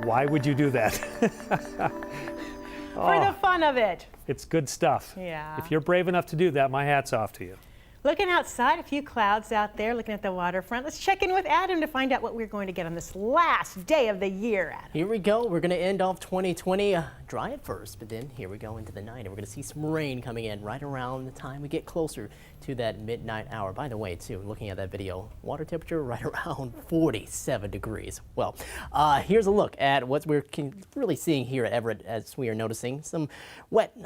Why would you do that? For the fun of it. It's good stuff. Yeah. If you're brave enough to do that, my hat's off to you. Looking outside, a few clouds out there, looking at the waterfront. Let's check in with Adam to find out what we're going to get on this last day of the year, Adam. Here we go. We're going to end off 2020 dry at first, but then here we go into the night, and we're going to see some rain coming in right around the time we get closer to that midnight hour. By the way, too, looking at that video, water temperature right around 47 degrees. Well, here's a look at what we're really seeing here at Everett, as we are noticing some wet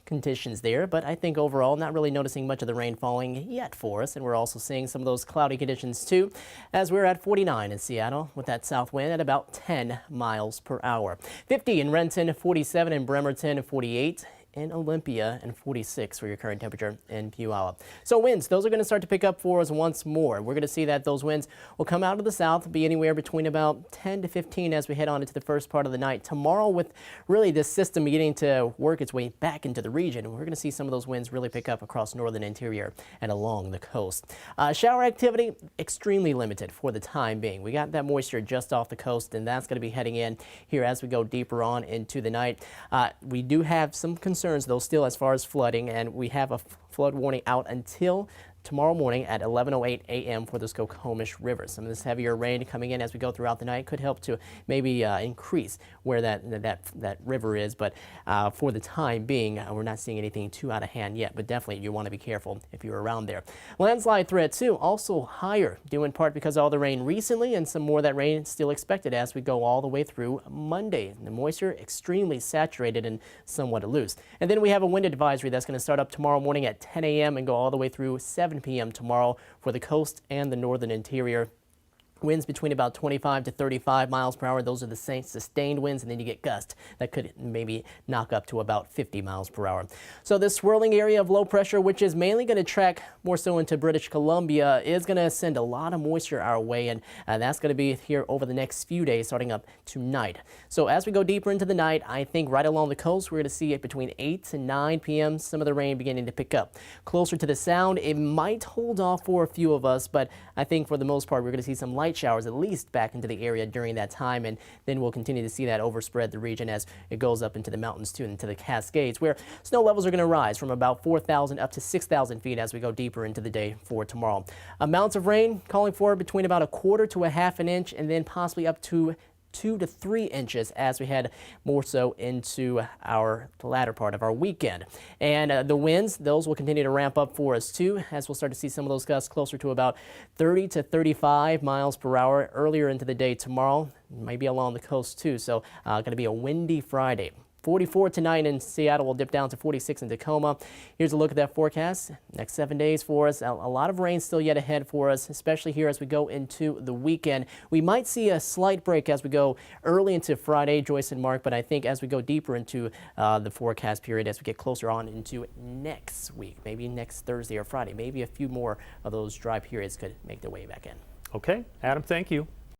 conditions there, but I think overall not really noticing much of the rain falling yet for us, and we're also seeing some of those cloudy conditions too, as we're at 49 in Seattle with that south wind at about 10 miles per hour. 50 in Renton, 47 in Bremerton, 48 in Olympia, and 46 for your current temperature in Puyallup. So winds, those are going to start to pick up for us once more. We're going to see that those winds will come out of the south, be anywhere between about 10 to 15 as we head on into the first part of the night. Tomorrow, with really this system beginning to work its way back into the region, we're going to see some of those winds really pick up across northern interior and along the coast. Shower activity, extremely limited for the time being. We got that moisture just off the coast, and that's going to be heading in here as we go deeper on into the night. We do have some concerns though still as far as flooding, and we have a flood warning out until tomorrow morning at 11:08 a.m. for the Skokomish River. Some of this heavier rain coming in as we go throughout the night could help to maybe increase where that river is, but for the time being, we're not seeing anything too out of hand yet, but definitely you want to be careful if you're around there. Landslide threat too, also higher, due in part because of all the rain recently, and some more of that rain still expected as we go all the way through Monday. The moisture extremely saturated and somewhat loose. And then we have a wind advisory that's going to start up tomorrow morning at 10 a.m. and go all the way through 7 p.m. tomorrow for the coast and the northern interior. Winds between about 25 to 35 miles per hour. Those are the same sustained winds, and then you get gusts that could maybe knock up to about 50 miles per hour. So this swirling area of low pressure, which is mainly going to track more so into British Columbia, is going to send a lot of moisture our way, and that's going to be here over the next few days starting up tonight. So as we go deeper into the night, I think right along the coast, we're going to see it between 8 to 9 p.m. some of the rain beginning to pick up. Closer to the sound, it might hold off for a few of us, but I think for the most part, we're going to see some light showers at least back into the area during that time, and then we'll continue to see that overspread the region as it goes up into the mountains too, into the Cascades, where snow levels are going to rise from about 4,000 up to 6,000 feet as we go deeper into the day for tomorrow. Amounts of rain calling for between about 1/4 to 1/2 an inch, and then possibly up to 2 to 3 inches as we head more so into the latter part of our weekend. And the winds, those will continue to ramp up for us too, as we'll start to see some of those gusts closer to about 30 to 35 miles per hour earlier into the day tomorrow, maybe along the coast too. So going to be a windy Friday. 44 tonight in Seattle, will dip down to 46 in Tacoma. Here's a look at that forecast. Next 7 days for us. A lot of rain still yet ahead for us, especially here as we go into the weekend. We might see a slight break as we go early into Friday, Joyce and Mark, but I think as we go deeper into the forecast period, as we get closer on into next week, maybe next Thursday or Friday, maybe a few more of those dry periods could make their way back in. Okay, Adam, thank you.